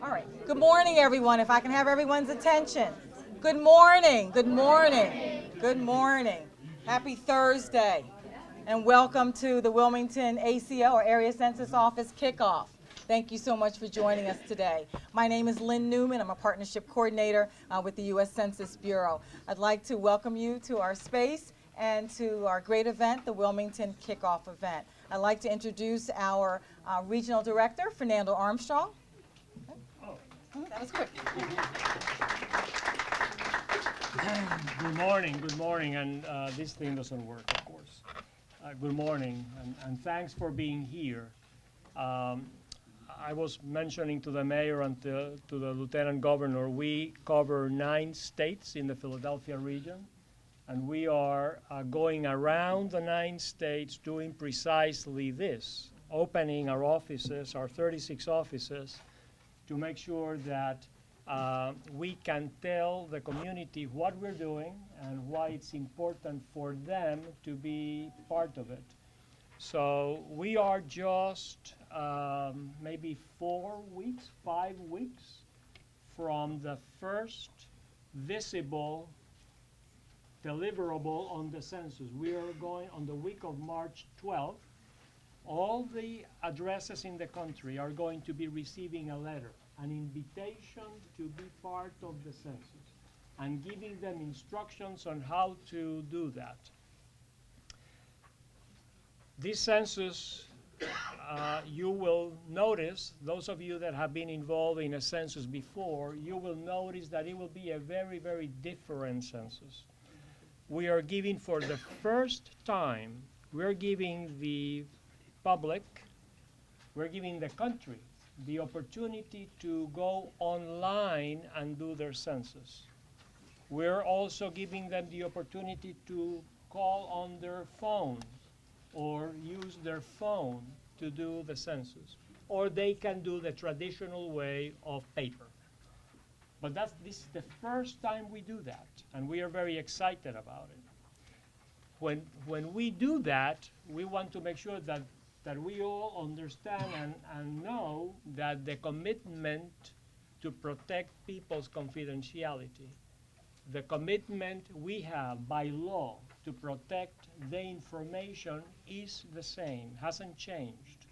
All right. Good morning, everyone. If I can have everyone's attention. Good morning. Good morning. Good morning. Happy Thursday. And welcome to the Wilmington ACO, or Area Census Office kickoff. Thank you so much for joining us today. My name is Lynn Newman. I'm a partnership coordinator with the U.S. Census Bureau. I'd like to welcome you to our space and to our great event, the Wilmington Kickoff event. I'd like to introduce our Regional Director, Fernando Armstrong. That was quick. Good morning, and this thing doesn't work, of course. Good morning, and thanks for being here. I was mentioning to the mayor and to the lieutenant governor, we cover 9 states in the Philadelphia region, and we are going around the 9 states doing precisely this, opening our offices, our 36 offices, to make sure that we can tell the community what we're doing and why it's important for them to be part of it. So we are just maybe 5 weeks from the first visible deliverable on the census. We are going on the week of March 12th. All the addresses in the country are going to be receiving a letter, an invitation to be part of the census, and giving them instructions on how to do that. This census, you will notice, those of you that have been involved in a census before, you will notice that it will be a very, very different census. We are giving, for the first time, we're giving the public, we're giving the country the opportunity to go online and do their census. We're also giving them the opportunity to call on their phone or use their phone to do the census. Or they can do the traditional way of paper. But this is the first time we do that, and we are very excited about it. When we do that, we want to make sure that we all understand and know that the commitment to protect people's confidentiality, the commitment we have by law to protect the information is the same, hasn't changed.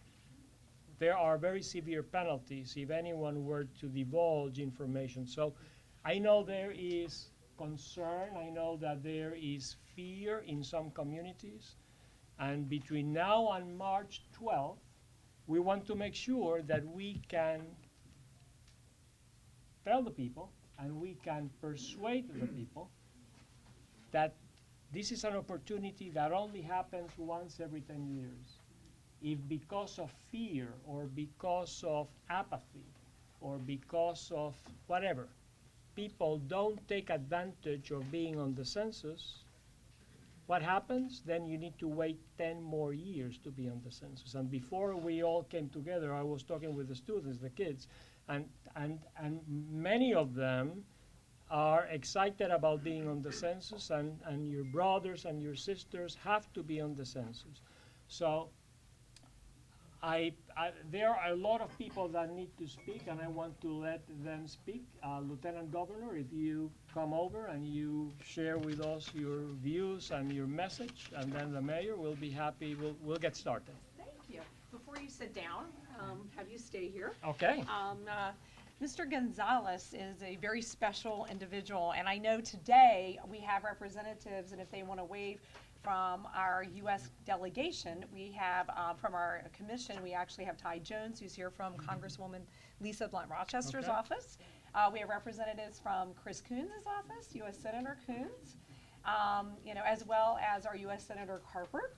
There are very severe penalties if anyone were to divulge information. So I know there is concern, I know that there is fear in some communities. And between now and March 12th, we want to make sure that we can tell the people and we can persuade the people that this is an opportunity that only happens once every 10 years. If because of fear or because of apathy or because of whatever, people don't take advantage of being on the census, what happens? Then you need to wait 10 more years to be on the census. And before we all came together, I was talking with the students, the kids, and many of them are excited about being on the census, and your brothers and your sisters have to be on the census. So there are a lot of people that need to speak, and I want to let them speak. Lieutenant Governor, if you come over and you share with us your views and your message, and then the mayor will be happy. We'll get started. Thank you. Before you sit down, have you stay here. Okay. Mr. Gonzalez is a very special individual, and I know today we have representatives, and if they want to wave from our U.S. delegation, we have from our commission, we actually have Ty Jones, who's here from Congresswoman Lisa Blunt Rochester's office. We have representatives from Chris Coons' office, U.S. Senator Coons, as well as our U.S. Senator Carper.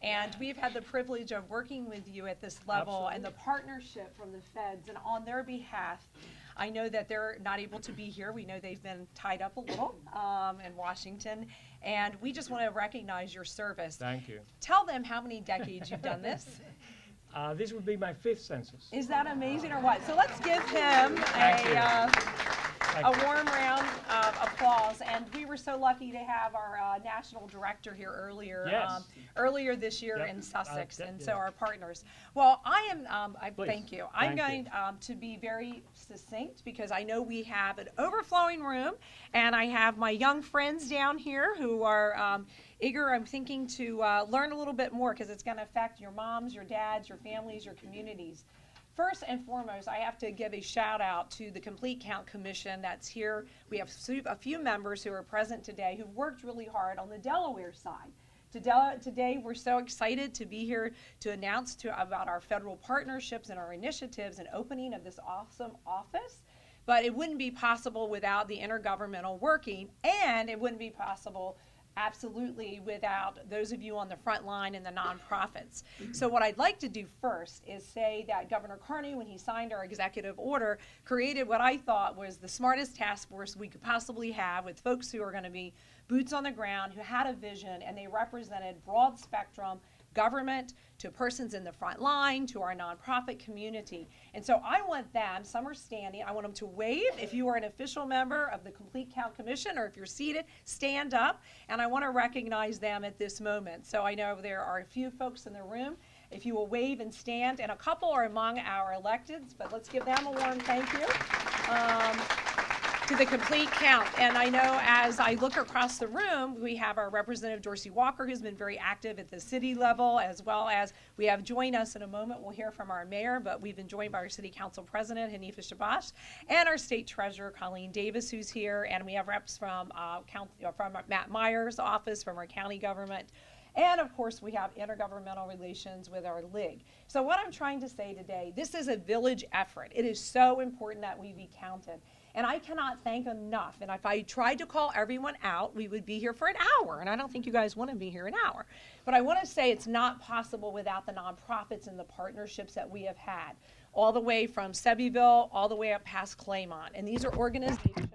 And we've had the privilege of working with you at this level. Absolutely. And the partnership from the feds, and on their behalf, I know that they're not able to be here. We know they've been tied up a little in Washington, and we just want to recognize your service. Thank you. Tell them how many decades you've done this. This would be my 5th census. Is that amazing or what? So let's give him a warm round of applause. And we were so lucky to have our national director here earlier, Yes. earlier this year Yep. in Sussex, and yeah. so our partners. Well, I am, Please. thank you. I'm Thank you. going to be very succinct because I know we have an overflowing room, and I have my young friends down here who are eager, I'm thinking, to learn a little bit more because it's going to affect your moms, your dads, your families, your communities. First and foremost, I have to give a shout out to the Complete Count Commission that's here. We have a few members who are present today who've worked really hard on the Delaware side. Today, we're so excited to be here to announce about our federal partnerships and our initiatives and opening of this awesome office. But it wouldn't be possible without the intergovernmental working, and it wouldn't be possible absolutely without those of you on the front line and the nonprofits. So what I'd like to do first is say that Governor Carney, when he signed our executive order, created what I thought was the smartest task force we could possibly have with folks who are going to be boots on the ground, who had a vision, and they represented broad spectrum government to persons in the front line, to our nonprofit community. And so I want them, some are standing, I want them to wave. If you are an official member of the Complete Count Commission, or if you're seated, stand up. And I want to recognize them at this moment. So I know there are a few folks in the room. If you will wave and stand, and a couple are among our electeds, but let's give them a warm thank you. To the Complete Count. And I know as I look across the room, we have our Representative Dorsey Walker, who's been very active at the city level, as well as we have joined us in a moment. We'll hear from our mayor, but we've been joined by our city council president, Hanifa Shabash, and our state treasurer, Colleen Davis, who's here. And we have reps from Matt Meyer's office, from our county government. And of course, we have intergovernmental relations with our league. So what I'm trying to say today, this is a village effort. It is so important that we be counted. And I cannot thank enough. And if I tried to call everyone out, we would be here for an hour. And I don't think you guys want to be here an hour. But I want to say it's not possible without the nonprofits and the partnerships that we have had, all the way from Sebbyville, all the way up past Claymont. And these are organizations.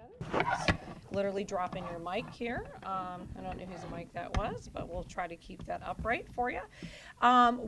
Literally dropping your mic here. I don't know whose mic that was, but we'll try to keep that upright for you.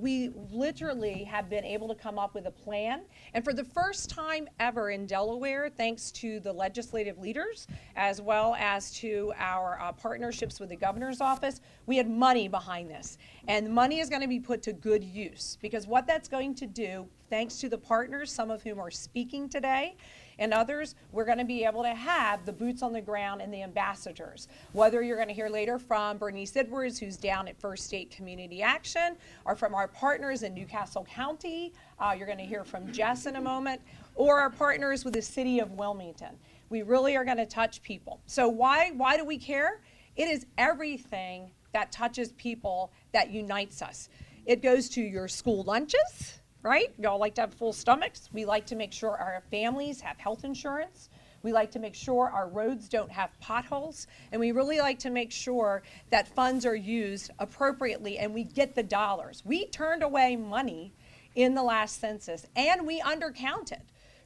We literally have been able to come up with a plan. And for the first time ever in Delaware, thanks to the legislative leaders, as well as to our partnerships with the governor's office, we had money behind this. And the money is going to be put to good use, because what that's going to do, thanks to the partners, some of whom are speaking today, and others, we're going to be able to have the boots on the ground and the ambassadors. Whether you're going to hear later from Bernice Edwards, who's down at First State Community Action, or from our partners in Newcastle County, you're going to hear from Jess in a moment, or our partners with the city of Wilmington. We really are going to touch people. So why do we care? It is everything that touches people that unites us. It goes to your school lunches, right? Y'all like to have full stomachs. We like to make sure our families have health insurance. We like to make sure our roads don't have potholes. And we really like to make sure that funds are used appropriately and we get the dollars. We turned away money in the last census and we undercounted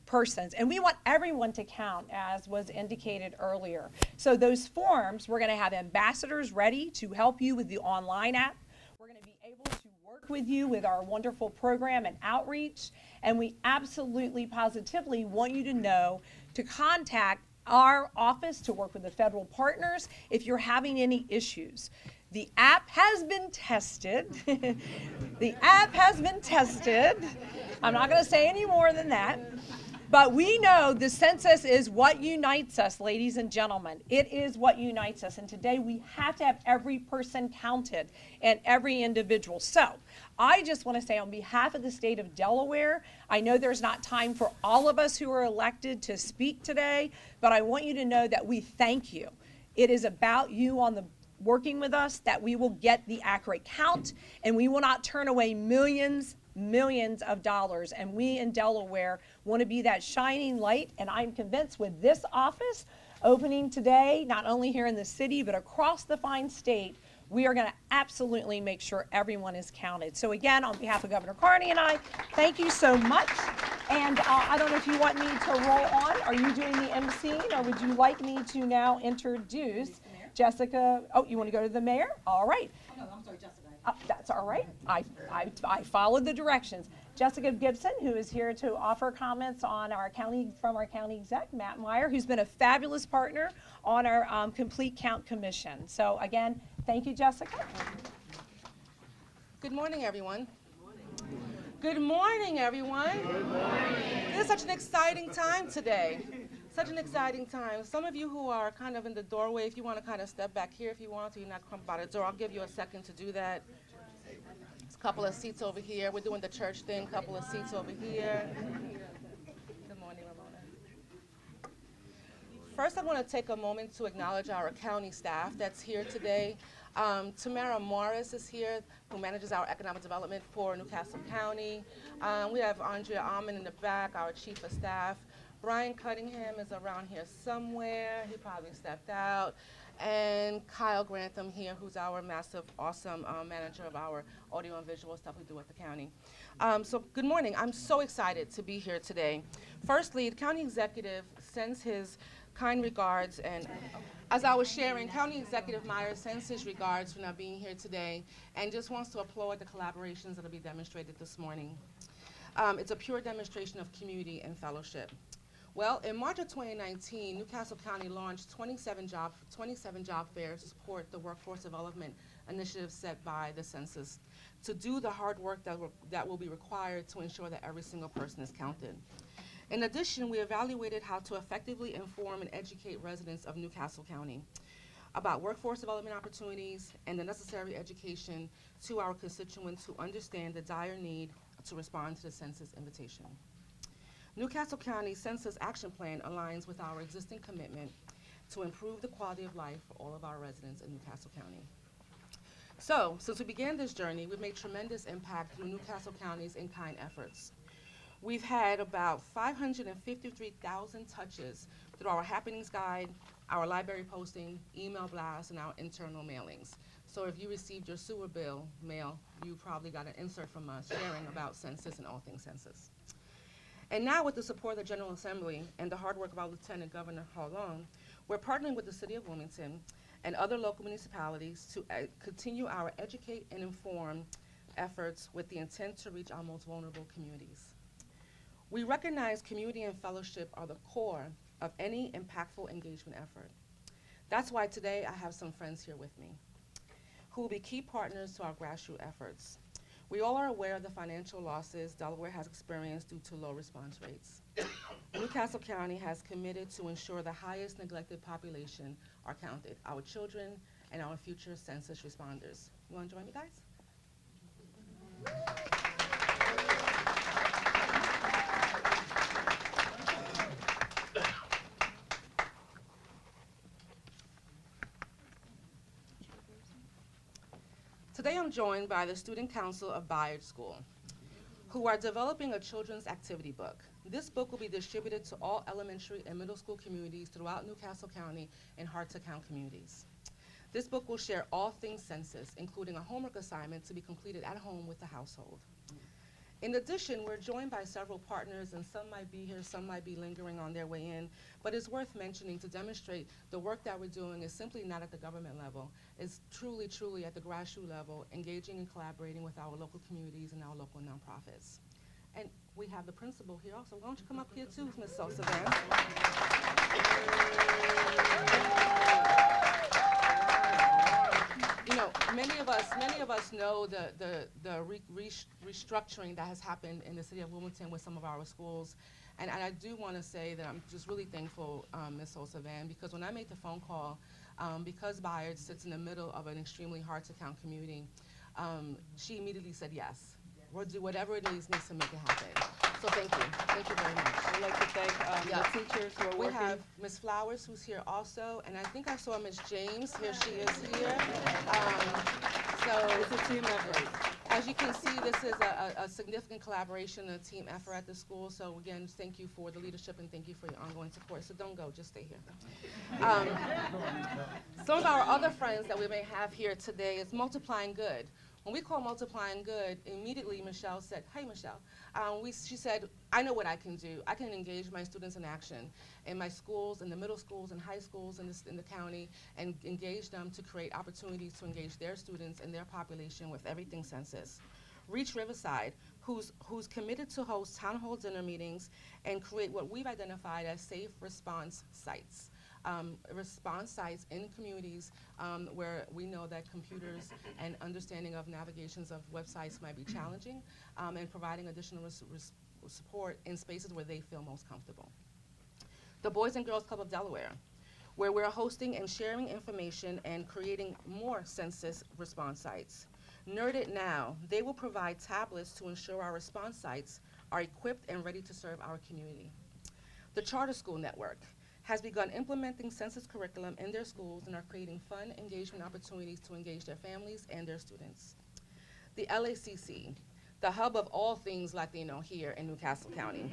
persons. And we want everyone to count, as was indicated earlier. So those forms, we're going to have ambassadors ready to help you with the online app. We're going to be able to work with you with our wonderful program and outreach, and we absolutely positively want you to know to contact our office to work with the federal partners if you're having any issues. The app has been tested. The app has been tested. I'm not going to say any more than that. But we know the census is what unites us, ladies and gentlemen. It is what unites us. And today we have to have every person counted and every individual. So I just want to say on behalf of the state of Delaware, I know there's not time for all of us who are elected to speak today, but I want you to know that we thank you. It is about you on the working with us that we will get the accurate count, and we will not turn away millions of dollars. And we in Delaware want to be that shining light. And I'm convinced with this office opening today, not only here in the city, but across the fine state, we are going to absolutely make sure everyone is counted. So again, on behalf of Governor Carney and I, thank you so much. And I don't know if you want me to roll on. Are you doing the emceeing, or would you like me to now introduce Jessica? Oh, you want to go to the mayor? All right. No, I'm sorry, Jessica. That's all right. I followed the directions. Jessica Gibson, who is here to offer comments on our county, from our county exec, Matt Meyer, who's been a fabulous partner on our Complete Count Commission. So again, thank you, Jessica. Good morning, everyone. Good morning, everyone. Good morning. This is such an exciting time today. Such an exciting time. Some of you who are kind of in the doorway, if you want to kind of step back here if you want to, you're not come by the door, I'll give you a second to do that. There's a couple of seats over here. We're doing the church thing, couple of seats over here. Good morning, Ramona. First, I want to take a moment to acknowledge our county staff that's here today. Tamara Morris is here, who manages our economic development for Newcastle County. We have Andrea Almond in the back, our chief of staff. Brian Cunningham is around here somewhere. He probably stepped out. And Kyle Grantham here, who's our massive, awesome manager of our audio and visual stuff we do at the county. So good morning. I'm so excited to be here today. Firstly, the county executive sends his kind regards, and as I was sharing, County Executive Meyer sends his regards for not being here today and just wants to applaud the collaborations that will be demonstrated this morning. It's a pure demonstration of community and fellowship. Well, in March of 2019, Newcastle County launched 27 job fairs to support the workforce development initiative set by the census to do the hard work that will be required to ensure that every single person is counted. In addition, we evaluated how to effectively inform and educate residents of Newcastle County about workforce development opportunities and the necessary education to our constituents who understand the dire need to respond to the census invitation. Newcastle County Census Action Plan aligns with our existing commitment to improve the quality of life for all of our residents in Newcastle County. So, since we began this journey, we've made tremendous impact through Newcastle County's in-kind efforts. We've had about 553,000 touches through our happenings guide, our library posting, email blasts, and our internal mailings. So if you received your sewer bill mail, you probably got an insert from us sharing about census and all things census. And now with the support of the General Assembly and the hard work of our Lieutenant Governor Harlon, we're partnering with the City of Wilmington and other local municipalities to continue our educate and inform efforts with the intent to reach our most vulnerable communities. We recognize community and fellowship are the core of any impactful engagement effort. That's why today I have some friends here with me who will be key partners to our grassroots efforts. We all are aware of the financial losses Delaware has experienced due to low response rates. Newcastle County has committed to ensure the highest neglected population are counted, our children and our future census responders. You want to join me, guys? Today I'm joined by the Student Council of Bayard School, who are developing a children's activity book. This book will be distributed to all elementary and middle school communities throughout Newcastle County and hard-to-count communities. This book will share all things census, including a homework assignment to be completed at home with the household. In addition, we're joined by several partners, and some might be here, some might be lingering on their way in, but it's worth mentioning to demonstrate the work that we're doing is simply not at the government level. It's truly, truly at the grassroots level, engaging and collaborating with our local communities and our local nonprofits. And we have the principal here also. Why don't you come up here too, Ms. Sosa Van? You know, many of us know the restructuring that has happened in the city of Wilmington with some of our schools. And I do want to say that I'm just really thankful, Ms. Sosa Van, because when I made the phone call, because Bayard sits in the middle of an extremely hard-to-count community, she immediately said yes. We'll do whatever it needs to make it happen. So thank you. Thank you very much. I'd like to thank the teachers who are We working. have Ms. Flowers, who's here also, and I think I saw Ms. James. Here she is here. It's a team effort. As you can see, this is a significant collaboration and a team effort at the school. So again, thank you for the leadership and thank you for your ongoing support. So don't go, just stay here. Some of our other friends that we may have here today is Multiplying Good. When we call Multiplying Good, immediately Michelle said, "Hey, Michelle." She said, "I know what I can do. I can engage my students in action in my schools, in the middle schools and high schools in the county, and engage them to create opportunities to engage their students and their population with everything census." Reach Riverside who's committed to host town hall dinner meetings and create what we've identified as safe response sites. Response sites in communities where we know that computers and understanding of navigations of websites might be challenging, and providing additional support in spaces where they feel most comfortable. The Boys and Girls Club of Delaware, where we're hosting and sharing information and creating more census response sites. Nerd It Now, they will provide tablets to ensure our response sites are equipped and ready to serve our community. The Charter School Network has begun implementing census curriculum in their schools and are creating fun engagement opportunities to engage their families and their students. The LACC, the hub of all things Latino here in Newcastle County,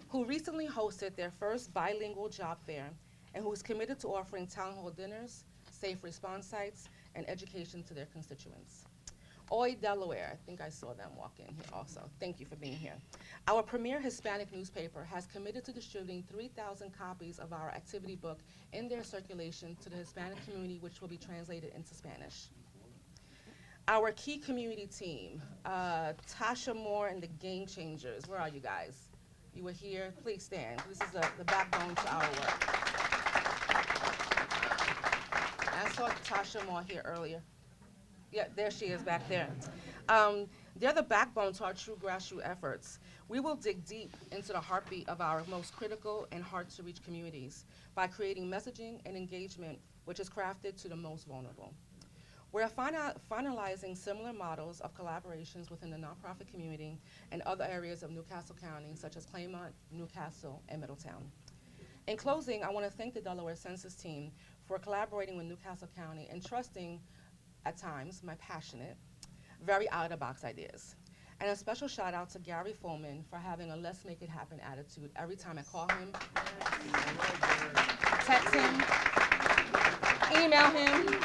who recently hosted their first bilingual job fair and who is committed to offering town hall dinners, safe response sites, and education to their constituents. OI Delaware, I think I saw them walk in here also. Thank you for being here. Our premier Hispanic newspaper has committed to distributing 3,000 copies of our activity book in their circulation to the Hispanic community, which will be translated into Spanish. Our key community team, Tasha Moore and the Game Changers. Where are you guys? You were here, please stand. This is the backbone to our work. I saw Tasha Moore here earlier. Yeah, there she is back there. They're the backbone to our true grassroots efforts. We will dig deep into the heartbeat of our most critical and hard-to-reach communities by creating messaging and engagement which is crafted to the most vulnerable. We're finalizing similar models of collaborations within the nonprofit community and other areas of Newcastle County, such as Claymont, Newcastle, and Middletown. In closing, I want to thank the Delaware Census team for collaborating with Newcastle County and trusting, at times, my passionate, very out-of-the-box ideas. And a special shout out to Gary Foreman for having a let's make it happen attitude every time I call him, text him, email him.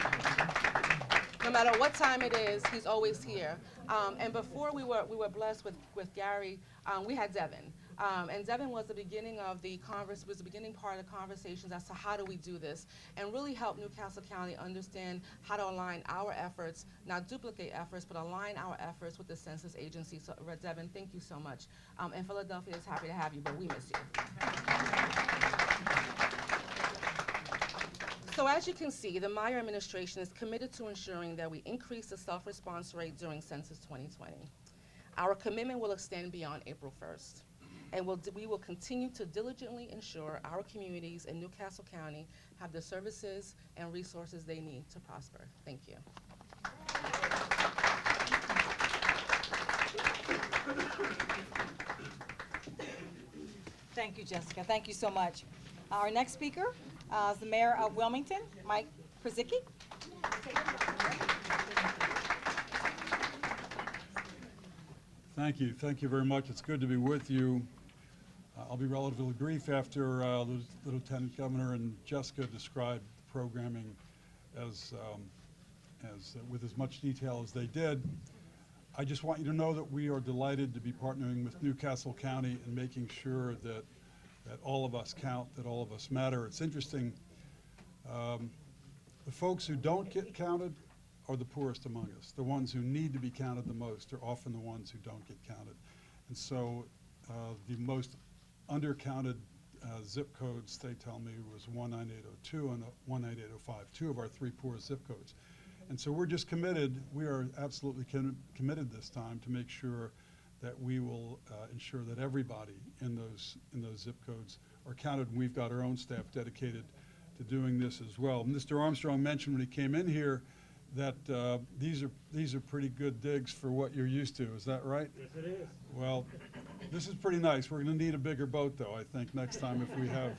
No matter what time it is, he's always here. And before we were blessed with Gary, we had Devin. And Devin was the beginning of the beginning part of the conversations as to how do we do this, and really help Newcastle County understand how to align our efforts, not duplicate efforts, but align our efforts with the Census Agency. So, Devin, thank you so much. And Philadelphia is happy to have you, but we miss you. So as you can see, the Meyer administration is committed to ensuring that we increase the self-response rate during Census 2020. Our commitment will extend beyond April 1st. And we will continue to diligently ensure our communities in Newcastle County have the services and resources they need to prosper. Thank you. Thank you, Jessica. Thank you so much. Our next speaker is the mayor of Wilmington, Mike Krzycki. Thank you. Thank you very much. It's good to be with you. I'll be relatively brief after the Lieutenant Governor and Jessica described the programming as with as much detail as they did. I just want you to know that we are delighted to be partnering with Newcastle County and making sure that all of us count, that all of us matter. It's interesting, the folks who don't get counted are the poorest among us. The ones who need to be counted the most are often the ones who don't get counted. And so the most undercounted zip codes, they tell me, was 19802 and 19805, two of our three poorest zip codes. And so we're just committed, we are absolutely committed this time to make sure that we will ensure that everybody in those zip codes are counted. And we've got our own staff dedicated to doing this as well. Mr. Armstrong mentioned when he came in here that these are pretty good digs for what you're used to. Is that right? Yes, it is. Well, this is pretty nice. We're going to need a bigger boat, though, I think, next time if we have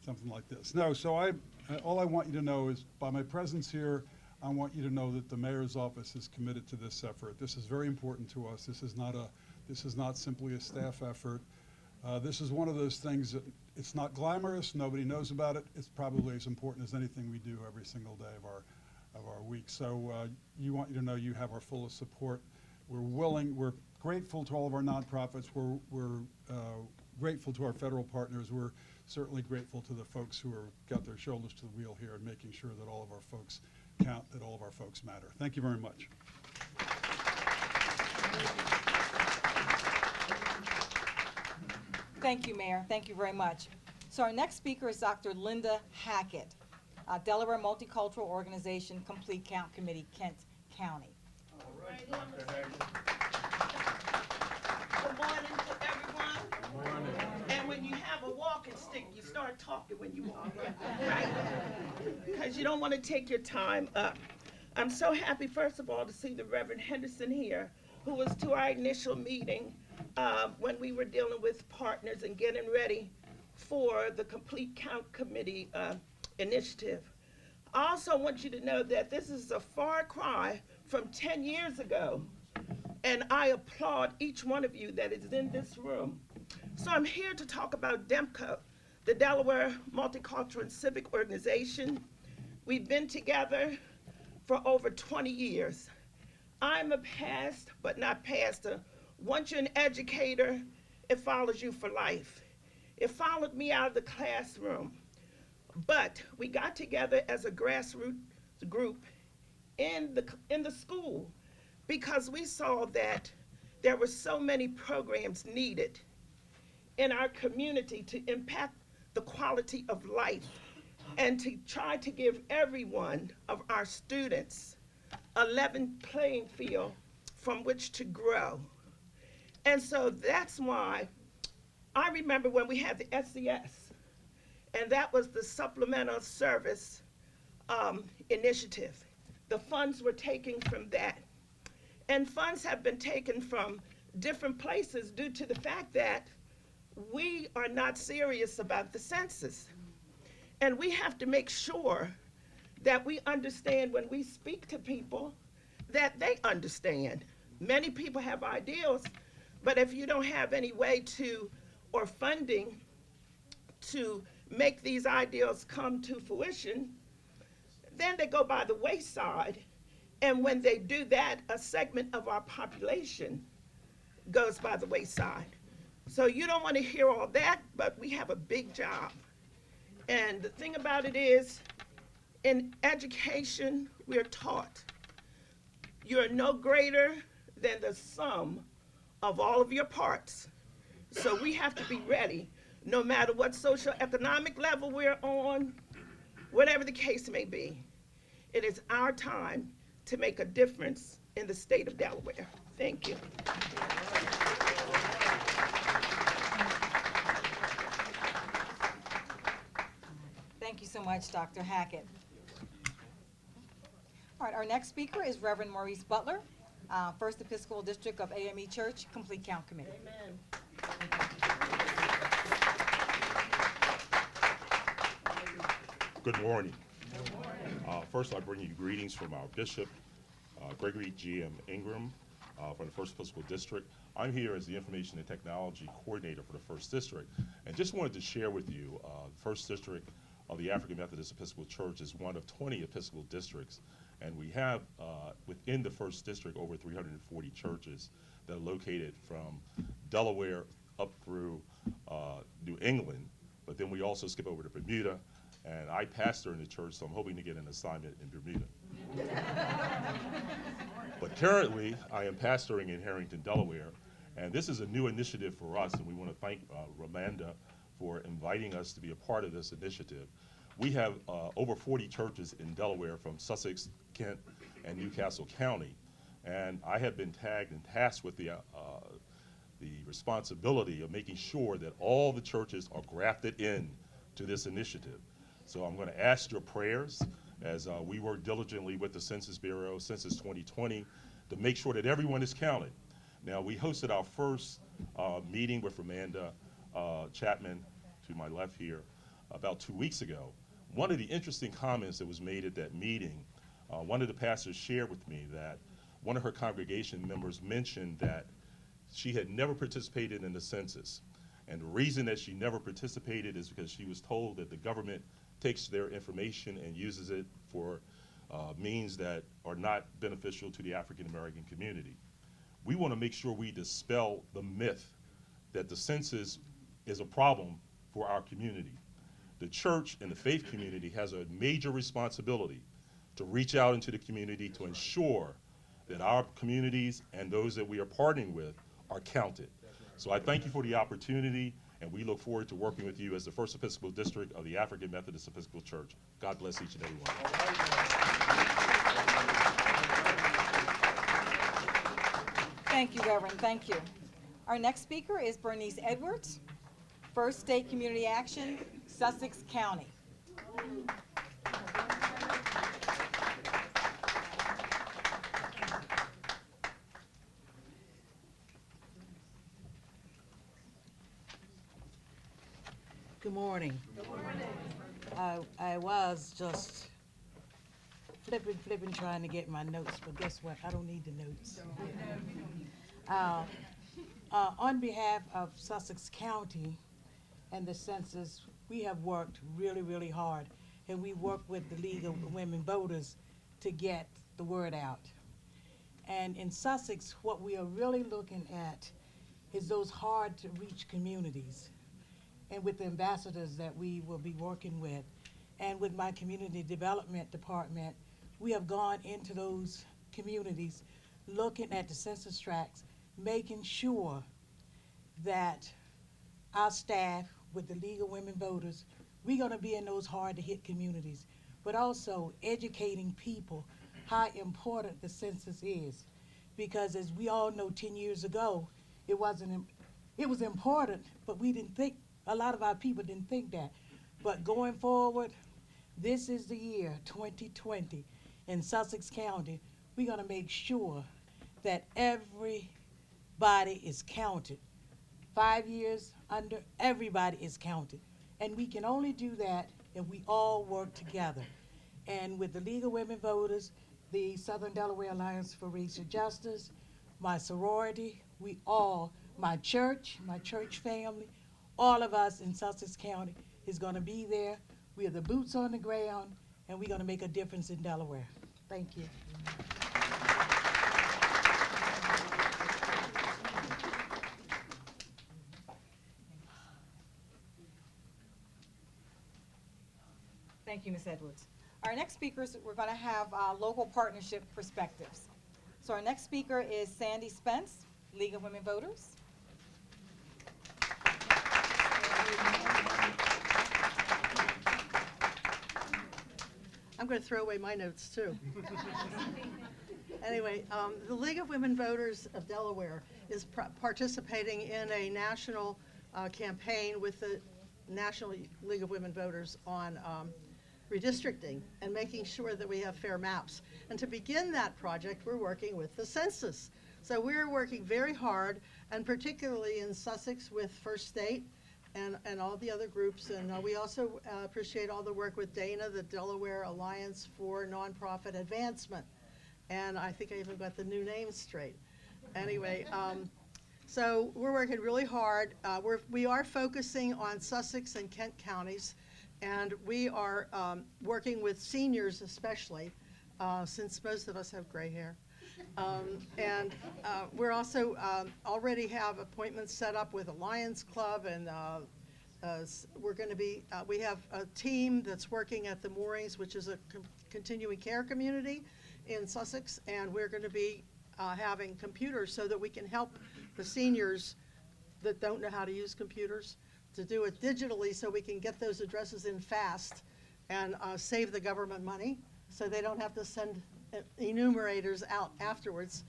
something like this. No, so all I want you to know is by my presence here, I want you to know that the mayor's office is committed to this effort. This is very important to us. This is not simply a staff effort. This is one of those things that it's not glamorous. Nobody knows about it. It's probably as important as anything we do every single day of our week. So you want you to know you have our fullest support. We're grateful to all of our nonprofits. We're grateful to our federal partners. We're certainly grateful to the folks who have got their shoulders to the wheel here and making sure that all of our folks count, that all of our folks matter. Thank you very much. Thank you, Mayor. Thank you very much. So our next speaker is Dr. Linda Hackett, Delaware Multicultural Organization Complete Count Committee, Kent County. Good morning to everyone. Good morning. And when you have a walking stick, you start talking when you walk, right? Because you don't want to take your time up. I'm so happy, first of all, to see the Reverend Henderson here, who was to our initial meeting when we were dealing with partners and getting ready for the Complete Count Committee initiative. I also want you to know that this is a far cry from 10 years ago, and I applaud each one of you that is in this room. So I'm here to talk about DEMCO, the Delaware Multicultural and Civic Organization. We've been together for over 20 years. I'm a past, but not pastor. Once you're an educator, it follows you for life. It followed me out of the classroom. But we got together as a grassroots group in the school because we saw that there were so many programs needed in our community to impact the quality of life and to try to give every one of our students a level playing field from which to grow. And so that's why I remember when we had the SES, and that was the Supplemental Service Initiative. The funds were taken from that. And funds have been taken from different places due to the fact that we are not serious about the census. And we have to make sure that we understand when we speak to people that they understand. Many people have ideals, but if you don't have any way to, or funding to make these ideals come to fruition, then they go by the wayside. And when they do that, a segment of our population goes by the wayside. So you don't want to hear all that, but we have a big job. And the thing about it is, in education, we're taught you're no greater than the sum of all of your parts. So we have to be ready, no matter what social economic level we're on, whatever the case may be. It is our time to make a difference in the state of Delaware. Thank you. Thank you so much, Dr. Hackett. All right, our next speaker is Reverend Maurice Butler, First Episcopal District of AME Church, Complete Count Committee. Amen. Good morning. First, I bring you greetings from our Bishop, Gregory G.M. Ingram, from the First Episcopal District. I'm here as the Information and Technology Coordinator for the First District, and just wanted to share with you, the First District of the African Methodist Episcopal Church is one of 20 Episcopal districts, and we have within the First District over 340 churches that are located from Delaware up through New England, but then we also skip over to Bermuda, and I pastor in the church, so I'm hoping to get an assignment in Bermuda. But currently, I am pastoring in Harrington, Delaware, and this is a new initiative for us, and we want to thank Ramanda for inviting us to be a part of this initiative. We have over 40 churches in Delaware from Sussex, Kent, and Newcastle County, and I have been tagged and tasked with the responsibility of making sure that all the churches are grafted in to this initiative. So I'm going to ask your prayers as we work diligently with the Census Bureau, Census 2020, to make sure that everyone is counted. Now, we hosted our first meeting with Ramanda Chapman, to my left here, about 2 weeks ago. One of the interesting comments that was made at that meeting, one of the pastors shared with me that one of her congregation members mentioned that she had never participated in the census. And the reason that she never participated is because she was told that the government takes their information and uses it for means that are not beneficial to the African American community. We want to make sure we dispel the myth that the census is a problem for our community. The church and the faith community has a major responsibility to reach out into the community to ensure that our communities and those that we are partnering with are counted. So I thank you for the opportunity, and we look forward to working with you as the First Episcopal District of the African Methodist Episcopal Church. God bless each and every one. Thank you, Reverend. Thank you. Our next speaker is Bernice Edwards, First State Community Action, Sussex County. Good morning. Good morning. I was just flipping, trying to get my notes, but guess what? I don't need the notes. On behalf of Sussex County and the census, we have worked really, really hard, and we work with the League of Women Voters to get the word out. And in Sussex, what we are really looking at is those hard-to-reach communities, and with the ambassadors that we will be working with, and with my community development department, we have gone into those communities, looking at the census tracts, making sure that our staff with the League of Women Voters, we're gonna be in those hard to hit communities, but also educating people how important the census is. Because as we all know, 10 years ago, it was important, but we didn't think, a lot of our people didn't think that. But going forward, this is the year 2020 in Sussex County. We're gonna make sure that everybody is counted. 5 years under, everybody is counted. And we can only do that if we all work together. And with the League of Women Voters, the Southern Delaware Alliance for Racial Justice, my sorority, we all, my church family, all of us in Sussex County is gonna be there. We are the boots on the ground, and we're gonna make a difference in Delaware. Thank you. Thank you, Ms. Edwards. Our next speakers, we're going to have local partnership perspectives. So our next speaker is Sandy Spence, League of Women Voters. I'm going to throw away my notes too. Anyway, the League of Women Voters of Delaware is participating in a national campaign with the National League of Women Voters on redistricting and making sure that we have fair maps. And to begin that project, we're working with the census. So we're working very hard, and particularly in Sussex with First State and all the other groups. And we also appreciate all the work with Dana, the Delaware Alliance for Nonprofit Advancement. And I think I even got the new name straight. Anyway, so we're working really hard. We are focusing on Sussex and Kent counties, and we are working with seniors especially, since most of us have gray hair. We're also already have appointments set up with a Lions Club, and we're going to be, we have a team that's working at the Moorings, which is a continuing care community in Sussex, and we're going to be having computers so that we can help the seniors that don't know how to use computers to do it digitally, so we can get those addresses in fast and save the government money so they don't have to send enumerators out afterwards.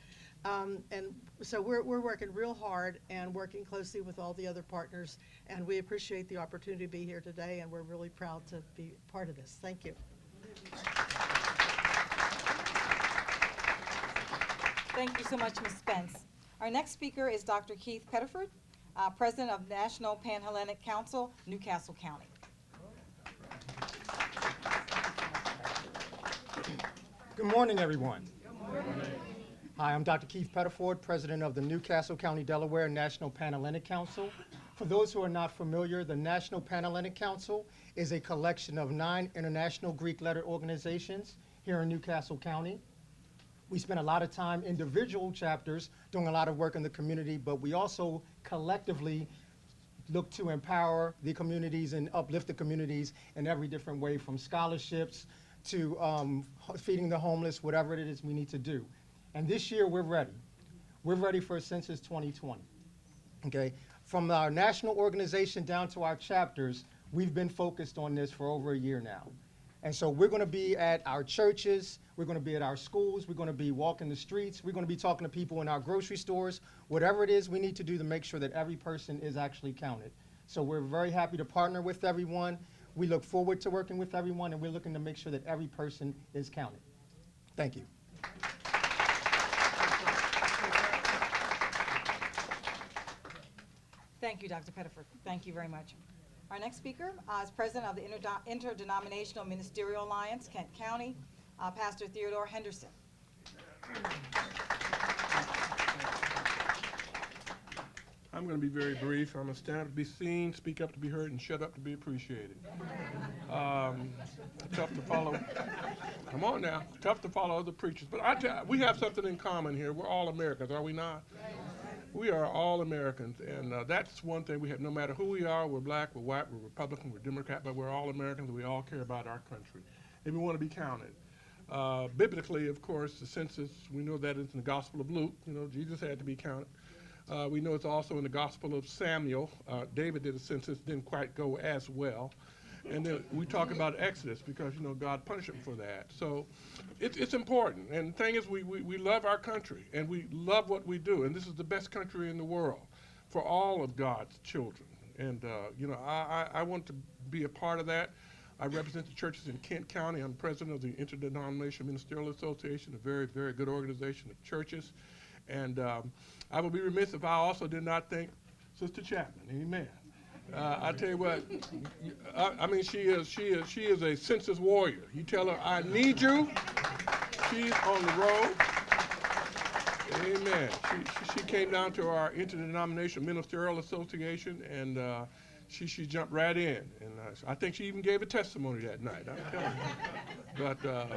And so we're working real hard and working closely with all the other partners, and we appreciate the opportunity to be here today, and we're really proud to be part of this. Thank you. Thank you so much, Ms. Spence. Our next speaker is Dr. Keith Pettiford, President of National Pan-Hellenic Council, Newcastle County. Good morning, everyone. Good morning. Hi, I'm Dr. Keith Pettiford, President of the Newcastle County, Delaware National Pan-Hellenic Council. For those who are not familiar, the National Pan-Hellenic Council is a collection of 9 international Greek letter organizations here in Newcastle County. We spend a lot of time, individual chapters, doing a lot of work in the community, but we also collectively look to empower the communities and uplift the communities in every different way, from scholarships to feeding the homeless, whatever it is we need to do. And this year, we're ready. We're ready for Census 2020, okay? From our national organization down to our chapters, we've been focused on this for over a year now. And so we're going to be at our churches, we're going to be at our schools, we're going to be walking the streets, we're going to be talking to people in our grocery stores, whatever it is we need to do to make sure that every person is actually counted. So we're very happy to partner with everyone. We look forward to working with everyone, and we're looking to make sure that every person is counted. Thank you. Thank you, Dr. Pettiford. Thank you very much. Our next speaker is President of the Interdenominational Ministerial Alliance, Kent County, Pastor Theodore Henderson. I'm going to be very brief. I'm going to stand up to be seen, speak up to be heard, and shut up to be appreciated. Tough to follow. Come on now. Tough to follow other preachers. But I tell you, we have something in common here. We're all Americans, are we not? We are all Americans, and that's one thing we have. No matter who we are, we're black, we're white, we're Republican, we're Democrat, but we're all Americans, and we all care about our country, and we want to be counted. Biblically, of course, the census, we know that it's in the Gospel of Luke. You know, Jesus had to be counted. We know it's also in the Gospel of Samuel. David did a census, didn't quite go as well. And then we talk about Exodus because, you know, God punished him for that. So it's important. And the thing is, we love our country, and we love what we do. And this is the best country in the world for all of God's children. And, you know, I want to be a part of that. I represent the churches in Kent County. I'm president of the Interdenominational Ministerial Association, a very, very good organization of churches. And I would be remiss if I also did not thank Sister Chapman. Amen. I tell you what, I mean, she is a census warrior. You tell her, I need you, she's on the road. Amen. She came down to our Interdenominational Ministerial Association, and she jumped right in. And I think she even gave a testimony that night, I'm telling you. But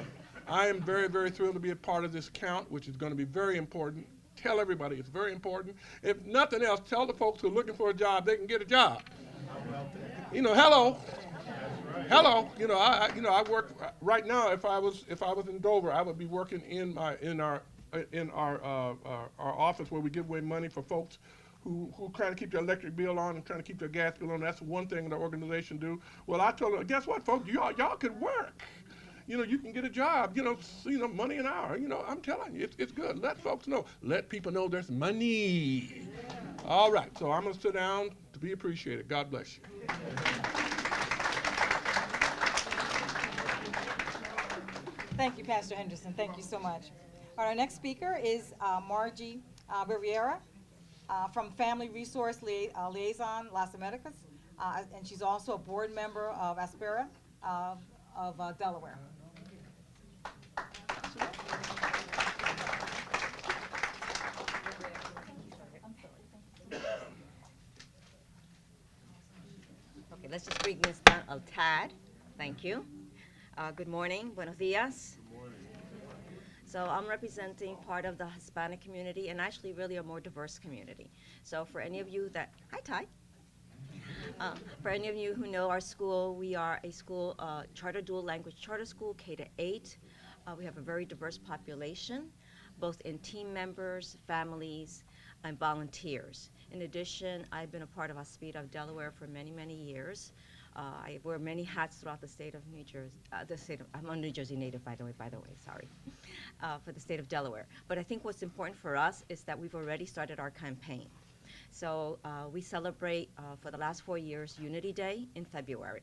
I am very, very thrilled to be a part of this count, which is going to be very important. Tell everybody it's very important. If nothing else, tell the folks who are looking for a job they can get a job. You know, hello. Hello. You know, I work right now. If I was in Dover, I would be working in our office where we give away money for folks who trying to keep their electric bill on and trying to keep their gas bill on. That's one thing the organization do. Well, I told them, guess what, folks? Y'all could work. You know, you can get a job, you know, money an hour. You know, I'm telling you, it's good. Let folks know. Let people know there's money. All right, so I'm going to sit down to be appreciated. God bless you. Thank you, Pastor Henderson. Thank you so much. Our next speaker is Margie Riviera from Family Resource Liaison Las Americas, and she's also a board member of Aspera of Delaware. Okay, let's just bring this down a tad. Thank you. Good morning. Buenos dias. Good morning. So I'm representing part of the Hispanic community, and actually really a more diverse community. So for any of you that, hi Ty. For any of you who know our school, we are a school, charter dual language charter school, K-8. We have a very diverse population, both in team members, families, and volunteers. In addition, I've been a part of Aspera of Delaware for many, many years. I wear many hats throughout the state of New Jersey. I'm a New Jersey native, by the way, sorry, for the state of Delaware. But I think what's important for us is that we've already started our campaign. So we celebrate for the last 4 years Unity Day in February.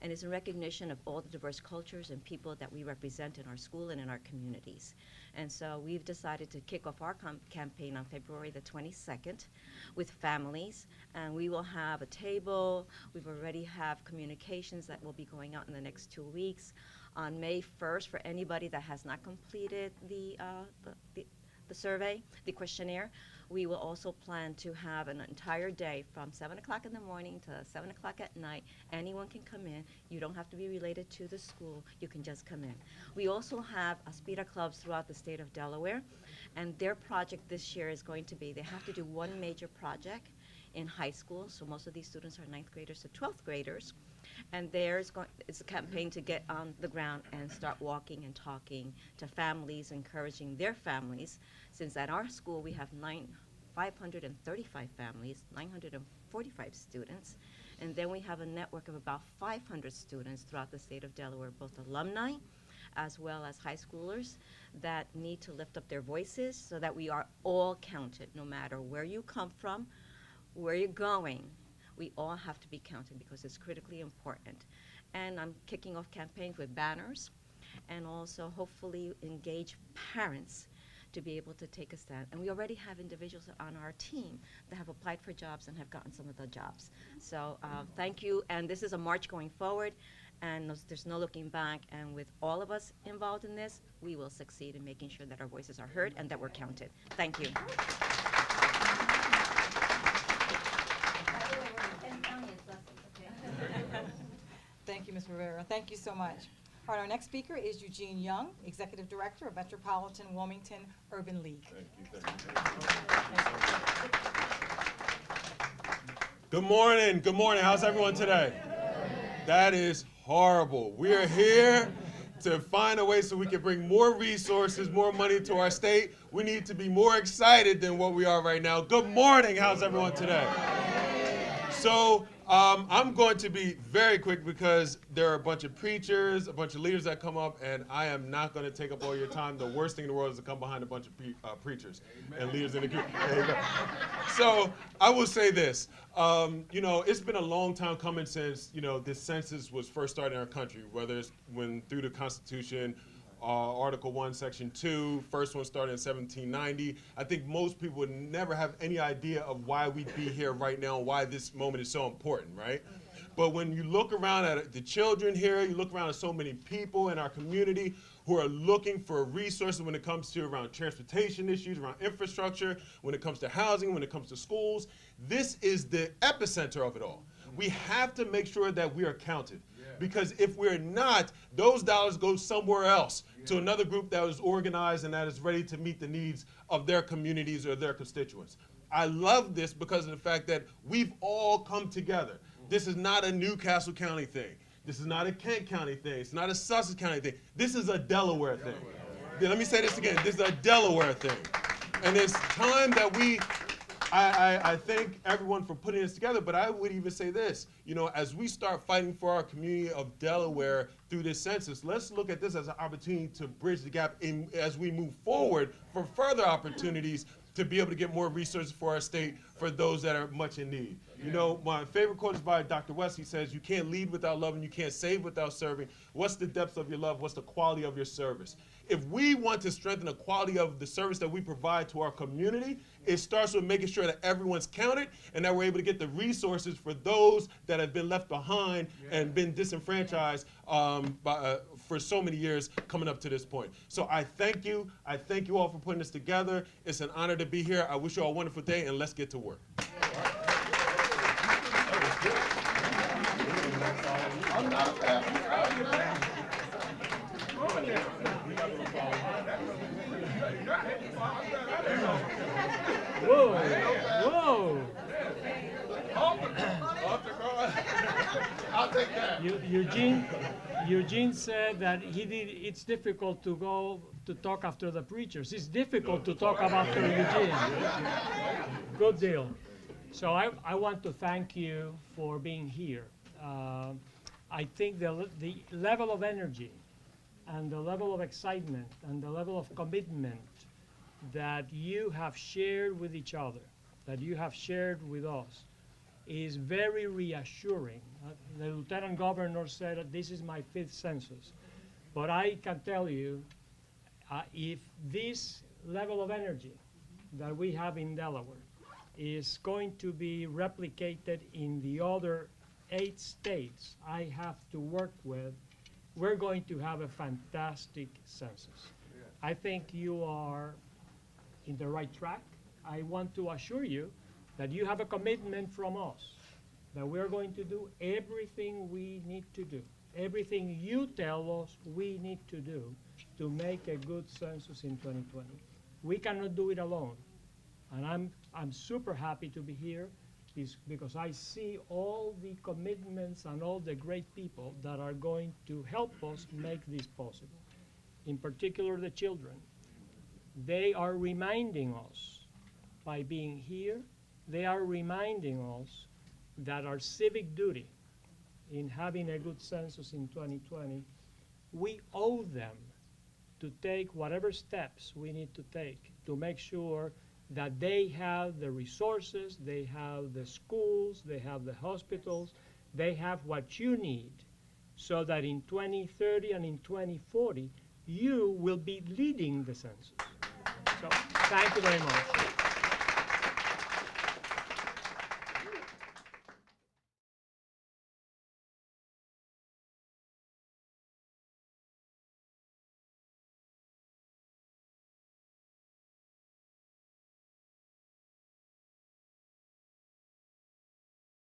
And it's in recognition of all the diverse cultures and people that we represent in our school and in our communities. And so we've decided to kick off our campaign on February the 22nd with families. And we will have a table. We've already have communications that will be going out in the next 2 weeks. On May 1st, for anybody that has not completed the survey, the questionnaire, we will also plan to have an entire day from 7 o'clock in the morning to 7 o'clock at night. Anyone can come in. You don't have to be related to the school. You can just come in. We also have Aspera clubs throughout the state of Delaware, and their project this year is going to be, they have to do one major project in high school, so most of these students are 9th graders to 12th graders, and it's a campaign to get on the ground and start walking and talking to families, encouraging their families, since at our school we have 535 families, 45 students. And then we have a network of about 500 students throughout the state of Delaware, both alumni as well as high schoolers that need to lift up their voices so that we are all counted, no matter where you come from, where you're going. We all have to be counted because it's critically important. And I'm kicking off campaigns with banners and also hopefully engage parents to be able to take a stand. And we already have individuals on our team that have applied for jobs and have gotten some of the jobs. So thank you, and this is a march going forward, and there's no looking back, and with all of us involved in this, we will succeed in making sure that our voices are heard and that we're counted. Thank you. Thank you, Ms. Rivera. Thank you so much. All right, our next speaker is Eugene Young, Executive Director of Metropolitan Wilmington Urban League. Good morning. Good morning. How's everyone today? That is horrible. We are here to find a way so we can bring more resources, more money to our state. We need to be more excited than what we are right now. Good morning. How's everyone today? So I'm going to be very quick because there are a bunch of preachers, a bunch of leaders that come up, and I am not going to take up all your time. The worst thing in the world is to come behind a bunch of preachers and leaders in the community. So I will say this. You know, it's been a long time coming since, you know, this census was first started in our country, whether it's when through the Constitution, Article 1, Section 2, first one started in 1790. I think most people would never have any idea of why we'd be here right now, why this moment is so important, right? But when you look around at the children here, you look around at so many people in our community who are looking for resources when it comes to around transportation issues, around infrastructure, when it comes to housing, when it comes to schools. This is the epicenter of it all. We have to make sure that we are counted. Because if we're not, those dollars go somewhere else to another group that is organized and that is ready to meet the needs of their communities or their constituents. I love this because of the fact that we've all come together. This is not a Newcastle County thing. This is not a Kent County thing. It's not a Sussex County thing. This is a Delaware thing. Let me say this again. This is a Delaware thing. And it's time that I thank everyone for putting this together, but I would even say this, you know, as we start fighting for our community of Delaware through this census, let's look at this as an opportunity to bridge the gap as we move forward for further opportunities to be able to get more resources for our state for those that are much in need. You know, my favorite quote is by Dr. West. He says, you can't lead without loving, you can't save without serving. What's the depth of your love? What's the quality of your service? If we want to strengthen the quality of the service that we provide to our community, it starts with making sure that everyone's counted and that we're able to get the resources for those that have been left behind and been disenfranchised for so many years coming up to this point. So I thank you. I thank you all for putting this together. It's an honor to be here. I wish you all a wonderful day, and let's get to work. I'm not a pastor. Whoa, whoa. I'll take that. Eugene said that it's difficult to go to talk after the preachers. It's difficult to talk after Eugene. Good deal. So I want to thank you for being here. I think the level of energy and the level of excitement and the level of commitment that you have shared with each other, that you have shared with us, is very reassuring. The Lieutenant Governor said that this is my 5th census. But I can tell you, if this level of energy that we have in Delaware is going to be replicated in the other 8 states I have to work with, we're going to have a fantastic census. I think you are in the right track. I want to assure you that you have a commitment from us, that we're going to do everything we need to do, everything you tell us we need to do to make a good census in 2020. We cannot do it alone. And I'm super happy to be here because I see all the commitments and all the great people that are going to help us make this possible. In particular, the children. They are reminding us by being here, they are reminding us that our civic duty in having a good census in 2020, we owe them to take whatever steps we need to take to make sure that they have the resources, they have the schools, they have the hospitals, they have what you need, so that in 2030 and in 2040, you will be leading the census. So thank you very much.